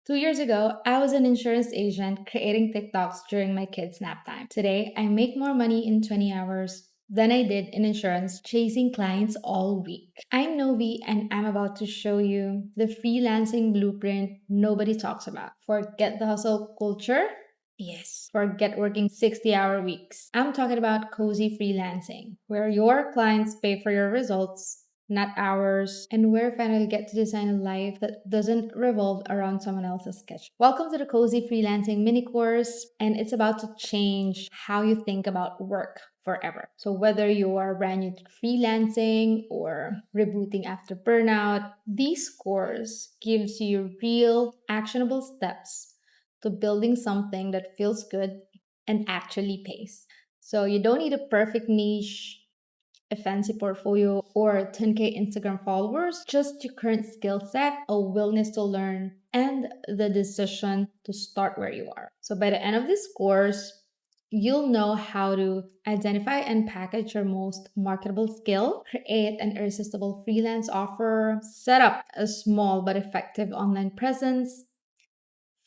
2 years ago, I was an insurance agent creating TikToks during my kids' nap time. Today, I make more money in 20 hours than I did in insurance chasing clients all week. I'm Novi and I'm about to show you the freelancing blueprint nobody talks about. Forget the hustle culture. Yes, forget working 60-hour weeks. I'm talking about cozy freelancing, where your clients pay for your results, not hours, and where you finally get to design a life that doesn't revolve around someone else's schedule. Welcome to the Cozy Freelancing mini course, and it's about to change how you think about work forever. So whether you are brand new to freelancing or rebooting after burnout, this course gives you real actionable steps to building something that feels good and actually pays. So you don't need a perfect niche, a fancy portfolio, or 10K Instagram followers, just your current skill set, a willingness to learn, and the decision to start where you are. So by the end of this course, you'll know how to identify and package your most marketable skill, create an irresistible freelance offer, set up a small but effective online presence,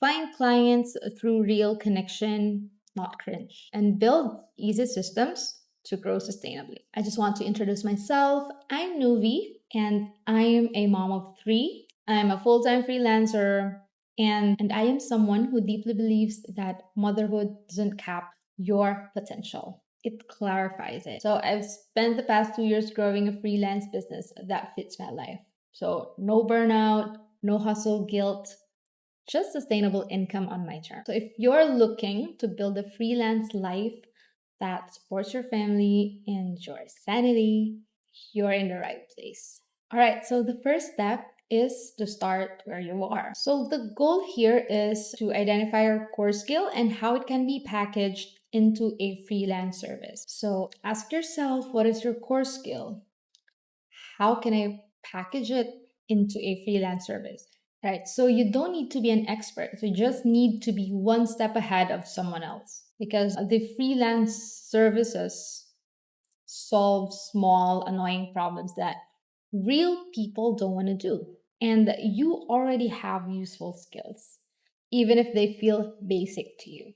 find clients through real connection, not cringe, and build easy systems to grow sustainably. I just want to introduce myself. I'm Nuvi, and I am a mom of three. I'm a full-time freelancer, and I am someone who deeply believes that motherhood doesn't cap your potential. It clarifies it. So I've spent the past 2 years growing a freelance business that fits my life. So no burnout, no hustle guilt, just sustainable income on my terms. So if you're looking to build a freelance life that supports your family and your sanity, you're in the right place. All right, so the first step is to start where you are. So the goal here is to identify your core skill and how it can be packaged into a freelance service. So ask yourself, what is your core skill? How can I package it into a freelance service? Right. So you don't need to be an expert. You just need to be one step ahead of someone else because the freelance services solve small, annoying problems that real people don't want to do. And you already have useful skills, even if they feel basic to you.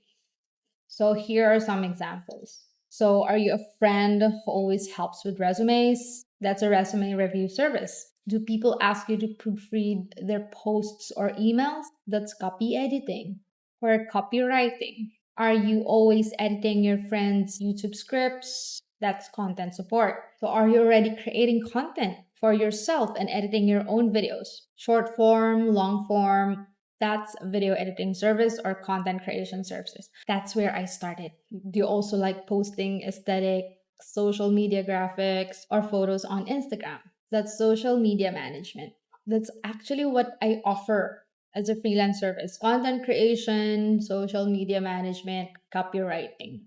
So here are some examples. So are you a friend who always helps with resumes? That's a resume review service. Do people ask you to proofread their posts or emails? That's copy editing or copywriting. Are you always editing your friends' YouTube scripts? That's content support. So are you already creating content for yourself and editing your own videos? Short form, long form, that's video editing service or content creation services. That's where I started. Do you also like posting aesthetic, social media graphics, or photos on Instagram? That's social media management. That's actually what I offer as a freelance service: content creation, social media management, copywriting.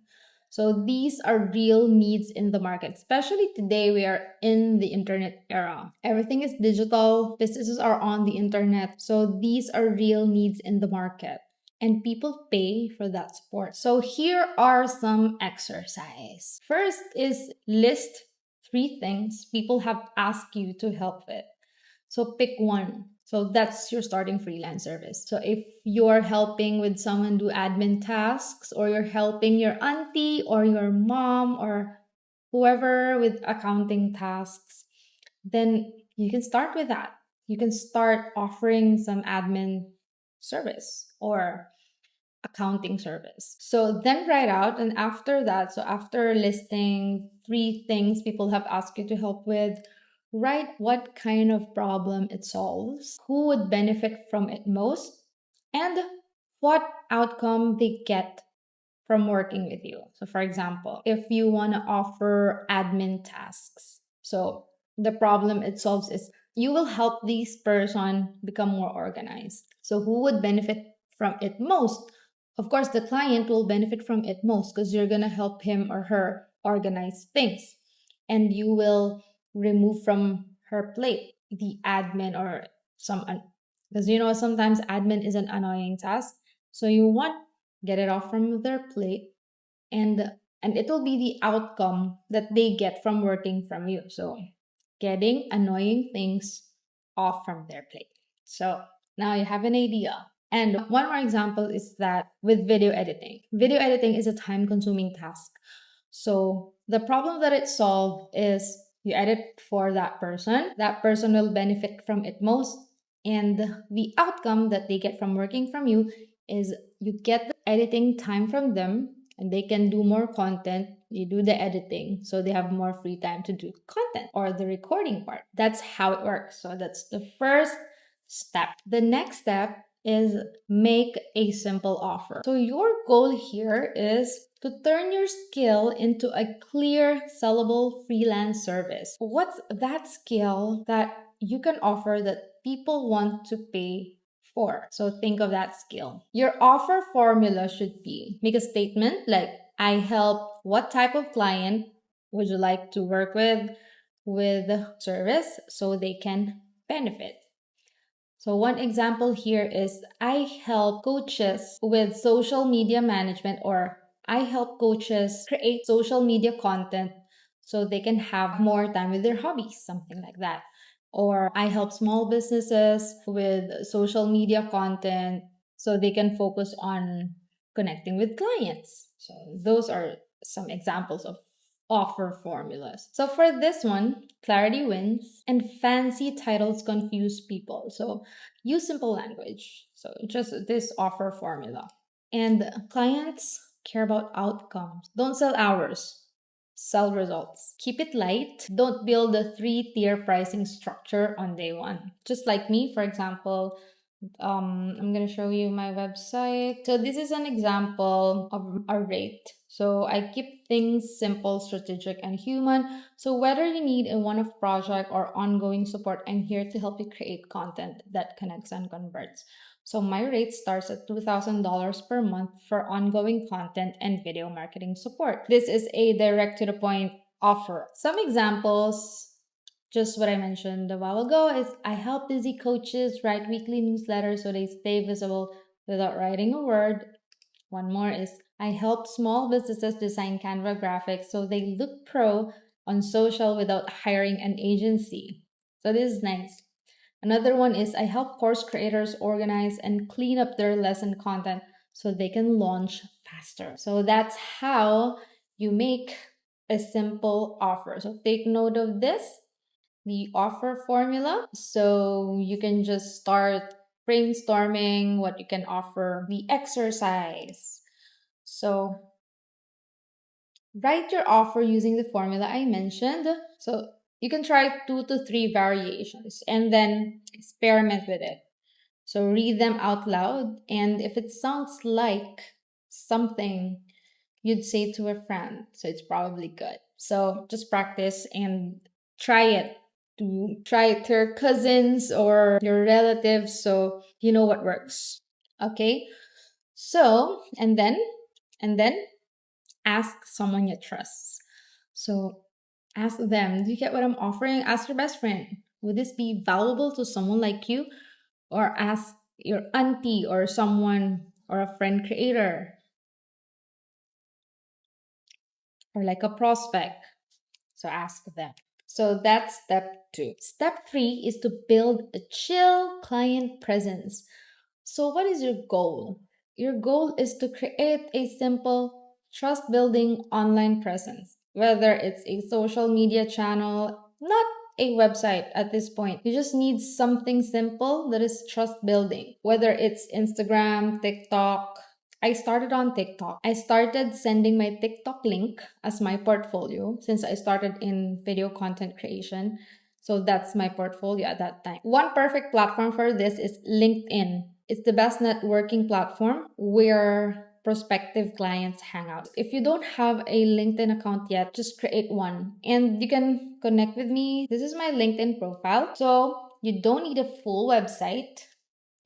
So these are real needs in the market, especially today we are in the internet era. Everything is digital, businesses are on the internet. So these are real needs in the market and people pay for that support. So here are some exercise. First is list 3 things people have asked you to help with. So pick one. So that's your starting freelance service. So if you're helping with someone do admin tasks, or you're helping your auntie or your mom or whoever with accounting tasks, then you can start with that. You can start offering some admin service or accounting service. So then write out, and after that, so after listing 3 things people have asked you to help with, write what kind of problem it solves, who would benefit from it most, and what outcome they get from working with you. So for example, if you want to offer admin tasks, so the problem it solves is you will help this person become more organized. So who would benefit from it most? Of course, the client will benefit from it most because you're going to help him or her organize things. And you will remove from her plate the admin or some, because sometimes admin is an annoying task. So you want get it off from their plate, and it will be the outcome that they get from working from you. So getting annoying things off from their plate. So now you have an idea. And one more example is that with video editing is a time consuming task. So the problem that it solves is you edit for that person will benefit from it most. And the outcome that they get from working from you is you get the editing time from them and they can do more content. You do the editing, so they have more free time to do content or the recording part. That's how it works. So that's the first step. The next step is make a simple offer. So your goal here is to turn your skill into a clear, sellable freelance service. What's that skill that you can offer that people want to pay for? So think of that skill. Your offer formula should be make a statement like, I help what type of client would you like to work with service so they can benefit. So one example here is I help coaches with social media management, or I help coaches create social media content so they can have more time with their hobbies, something like that. Or I help small businesses with social media content so they can focus on connecting with clients. So those are some examples of offer formulas. So for this one, clarity wins and fancy titles confuse people. So use simple language. So just this offer formula. And clients care about outcomes. Don't sell hours, sell results. Keep it light. Don't build a 3-tier pricing structure on day one. Just like me, for example, I'm going to show you my website. So this is an example of a rate. So I keep things simple, strategic, and human. So whether you need a one-off project or ongoing support, I'm here to help you create content that connects and converts. So my rate starts at $2,000 per month for ongoing content and video marketing support. This is a direct to the point offer. Some examples, just what I mentioned a while ago, is I help busy coaches write weekly newsletters so they stay visible without writing a word. One more is I help small businesses design Canva graphics so they look pro on social without hiring an agency. So this is nice. Another one is I help course creators organize and clean up their lesson content so they can launch faster. So that's how you make a simple offer. So take note of this, the offer formula. So you can just start brainstorming what you can offer, the exercise. So write your offer using the formula I mentioned. So you can try 2 to 3 variations and then experiment with it. So read them out loud. And if it sounds like something you'd say to a friend, so it's probably good. So just practice and try it. To try it to your cousins or your relatives so you know what works. Okay. So and then ask someone you trust. So ask them, do you get what I'm offering? Ask your best friend, would this be valuable to someone like you? Or ask your auntie or someone or a friend creator or like a prospect. So ask them. So that's step 2. Step 3 is to build a chill client presence. So what is your goal? Your goal is to create a simple trust building online presence, whether it's a social media channel, not a website at this point. You just need something simple that is trust building, whether it's Instagram, TikTok. I started on TikTok. I started sending my TikTok link as my portfolio since I started in video content creation. So that's my portfolio at that time. One perfect platform for this is LinkedIn. It's the best networking platform where prospective clients hang out. If you don't have a LinkedIn account yet, just create one and you can connect with me. This is my LinkedIn profile. So you don't need a full website.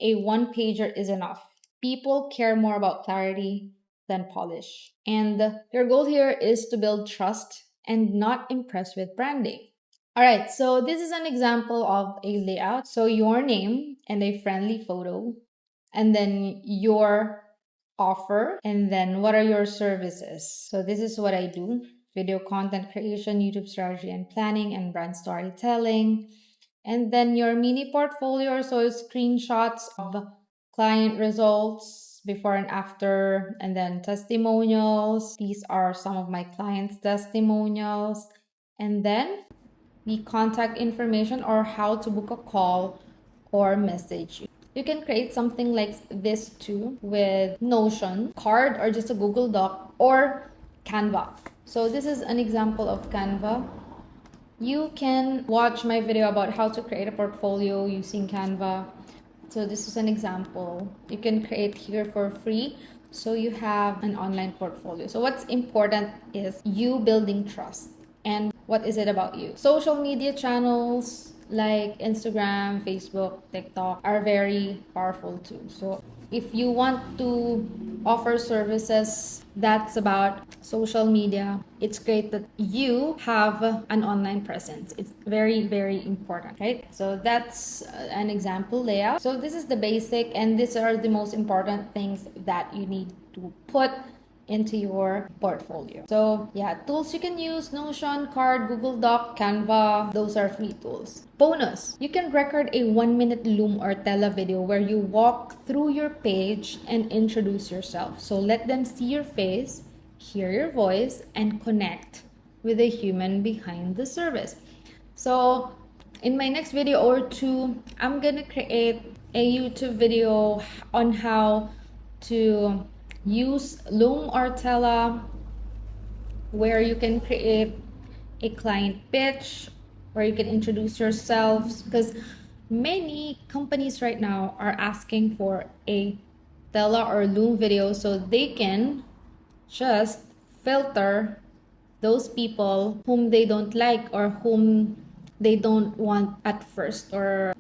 A one pager is enough. People care more about clarity than polish. And your goal here is to build trust and not impress with branding. All right, so this is an example of a layout. So your name and a friendly photo, and then your offer, and then what are your services. So this is what I do: video content creation, YouTube strategy and planning, and brand storytelling. And then your mini portfolio, so screenshots of client results before and after, and then testimonials. These are some of my clients' testimonials. And then the contact information or how to book a call or message you. You can create something like this too with Notion, card, or just a Google Doc or Canva. So this is an example of Canva. You can watch my video about how to create a portfolio using Canva. So this is an example. You can create here for free. So you have an online portfolio. So what's important is you building trust. And what is it about you? Social media channels like Instagram, Facebook, TikTok are very powerful too. So if you want to offer services that's about social media, it's great that you have an online presence. It's very, very important, right? So that's an example layout. So this is the basic, and these are the most important things that you need to put into your portfolio. So yeah, tools you can use: Notion, Card, Google Doc, Canva. Those are free tools. Bonus, you can record a 1-minute Loom or Tela video where you walk through your page and introduce yourself. So let them see your face, hear your voice, and connect with the human behind the service. So in my next video or two, I'm gonna create a YouTube video on how to use Loom or Tela, where you can create a client pitch, where you can introduce yourselves, because many companies right now are asking for a Tela or Loom video so they can just filter those people whom they don't like or whom they don't want at first, or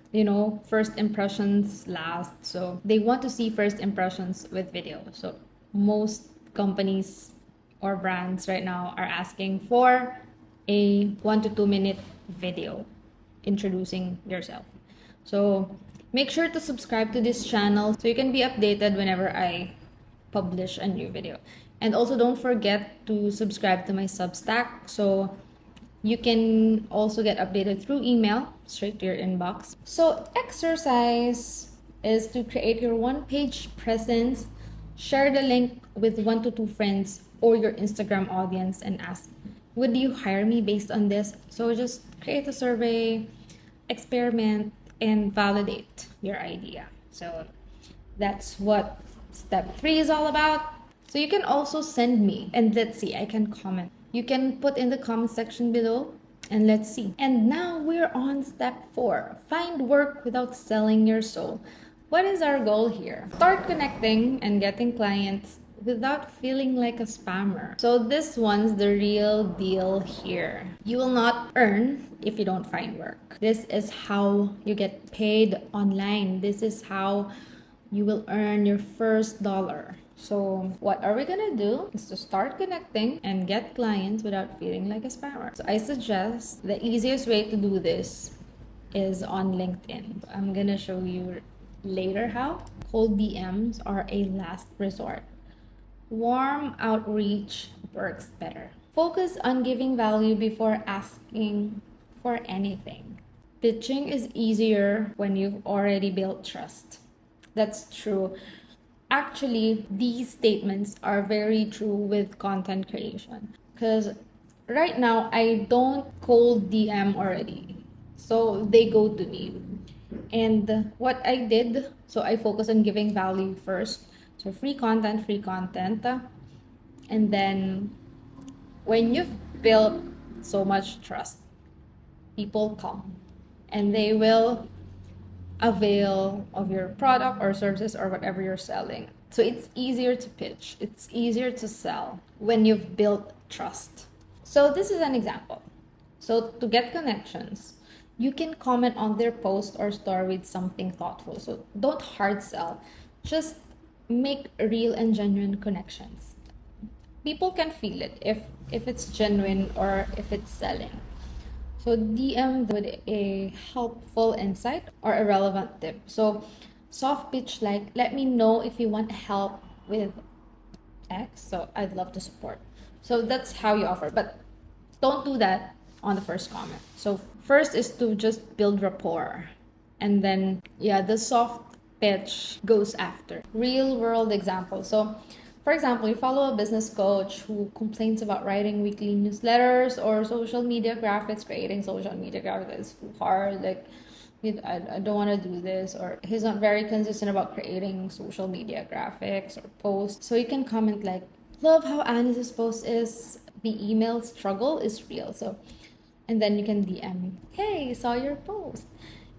first impressions last. So they want to see first impressions with video. So most companies or brands right now are asking for a 1 to 2 minute video introducing yourself. So make sure to subscribe to this channel so you can be updated whenever I publish a new video. And also don't forget to subscribe to my Substack so you can also get updated through email straight to your inbox. So exercise is to create your one-page presence. Share the link with 1 to 2 friends or your Instagram audience and ask, would you hire me based on this? So just create a survey, experiment, and validate your idea. So that's what step 3 is all about. So you can also send me, and let's see, I can comment. You can put in the comment section below and let's see. And now we're on step 4. Find work without selling your soul. What is our goal here? Start connecting and getting clients without feeling like a spammer. So this one's the real deal here. You will not earn if you don't find work. This is how you get paid online. This is how you will earn your first dollar. So what are we gonna do is to start connecting and get clients without feeling like a spammer. So I suggest the easiest way to do this is on LinkedIn. I'm gonna show you later how. Cold DMs are a last resort. Warm outreach works better. Focus on giving value before asking for anything. Pitching is easier when you've already built trust. That's true. Actually, these statements are very true with content creation, because right now I don't cold DM already, so they go to me. And what I did, so I focus on giving value first. So free content, and then when you've built so much trust, people come and they will avail of your product or services or whatever you're selling. So it's easier to pitch, it's easier to sell when you've built trust. So this is an example. So to get connections, you can comment on their post or story with something thoughtful. So don't hard sell, just make real and genuine connections. People can feel it if it's genuine or if it's selling. So DM with a helpful insight or a relevant tip. So soft pitch like, let me know if you want help with X, so I'd love to support. So that's how you offer, but don't do that on the first comment. So first is to just build rapport, and then the soft pitch goes after. Real world example. So, for example, you follow a business coach who complains about writing weekly newsletters or social media graphics. Creating social media graphics is too hard. Like, I don't want to do this, or he's not very consistent about creating social media graphics or posts. So you can comment like, love how Annie's post is. The email struggle is real. So, and then you can DM, hey, saw your post.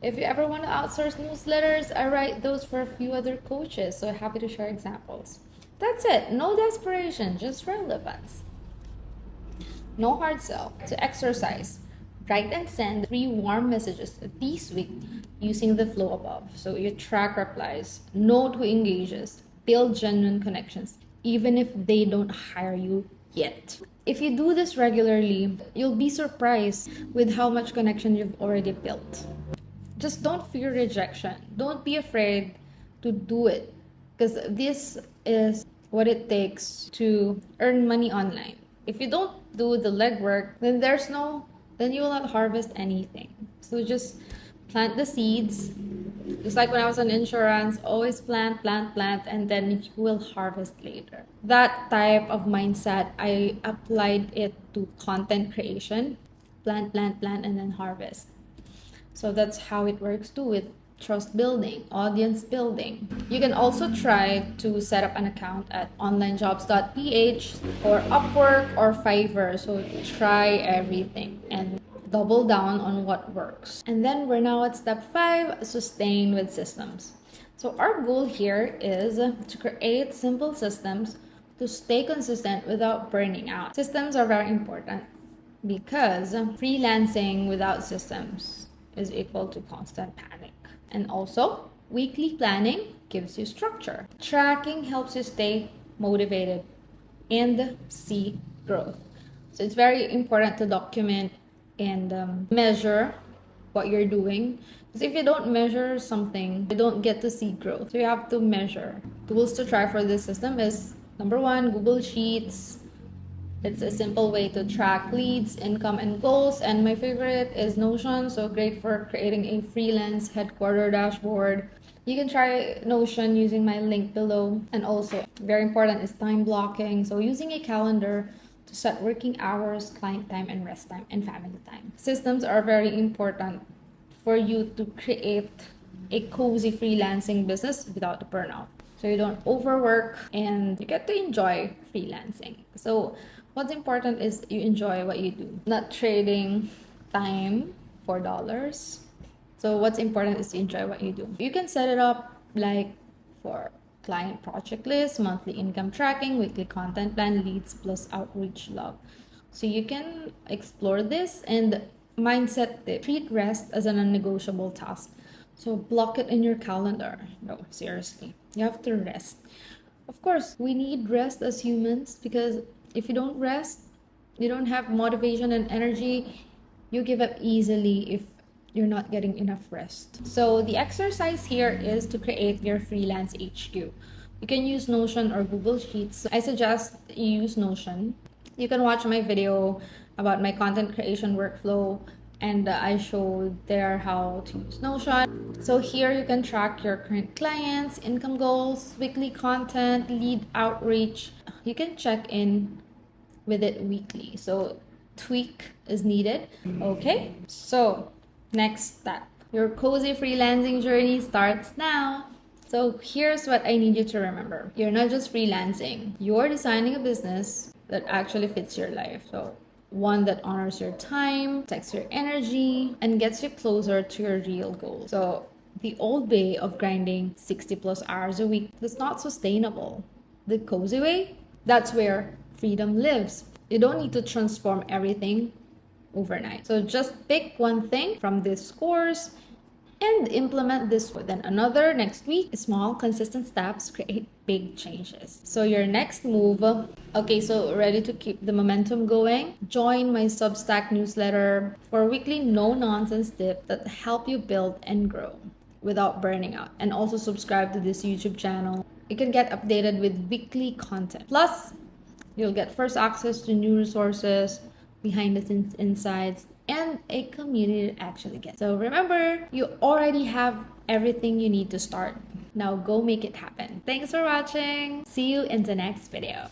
If you ever want to outsource newsletters, I write those for a few other coaches. So happy to share examples. That's it. No desperation, just relevance. No hard sell. To exercise, write and send 3 warm messages this week using the flow above. So you track replies, note who engages, build genuine connections, even if they don't hire you yet. If you do this regularly, you'll be surprised with how much connection you've already built. Just don't fear rejection. Don't be afraid to do it, because this is what it takes to earn money online. If you don't do the legwork, then you will not harvest anything. So just plant the seeds. Just like when I was on insurance, always plant, and then you will harvest later. That type of mindset, I applied it to content creation. Plant, and then harvest. So that's how it works too with trust building, audience building. You can also try to set up an account at onlinejobs.ph or Upwork or Fiverr. So try everything and double down on what works. And then we're now at step 5, sustain with systems. So our goal here is to create simple systems to stay consistent without burning out. Systems are very important because freelancing without systems is equal to constant panic. And also, weekly planning gives you structure. Tracking helps you stay motivated and see growth. So it's very important to document and measure what you're doing. Because if you don't measure something, you don't get to see growth. So you have to measure. Tools to try for this system is number 1, Google Sheets. It's a simple way to track leads, income, and goals. And my favorite is Notion, so great for creating a freelance headquarter dashboard. You can try Notion using my link below. And also, very important is time blocking. So using a calendar to set working hours, client time, and rest time, and family time. Systems are very important for you to create a cozy freelancing business without the burnout. So you don't overwork and you get to enjoy freelancing. So what's important is you enjoy what you do, not trading time for dollars. So what's important is to enjoy what you do. You can set it up like for client project list, monthly income tracking, weekly content plan, leads plus outreach log. So you can explore this and mindset it. Treat rest as a non-negotiable task. So block it in your calendar. No, seriously, you have to rest. Of course, we need rest as humans, because if you don't rest, you don't have motivation and energy. You give up easily if you're not getting enough rest. So the exercise here is to create your freelance HQ. You can use Notion or Google Sheets. I suggest you use Notion. You can watch my video about my content creation workflow, and I showed there how to use Notion. So here you can track your current clients, income goals, weekly content, lead outreach. You can check in with it weekly. So tweak is needed. Okay, so next step, your cozy freelancing journey starts now. So here's what I need you to remember. You're not just freelancing. You're designing a business that actually fits your life. So one that honors your time, protects your energy, and gets you closer to your real goals. So the old way of grinding 60 plus hours a week is not sustainable. The cozy way, that's where freedom lives. You don't need to transform everything overnight. So just pick one thing from this course and implement this, then another next week. Small, consistent steps create big changes. So your next move, okay, so ready to keep the momentum going? Join my Substack newsletter for weekly no-nonsense tips that help you build and grow without burning out. And also subscribe to this YouTube channel. You can get updated with weekly content. Plus, you'll get first access to new resources, behind the scenes insights, and a community that actually gets. So remember, you already have everything you need to start. Now go make it happen. Thanks for watching. See you in the next video.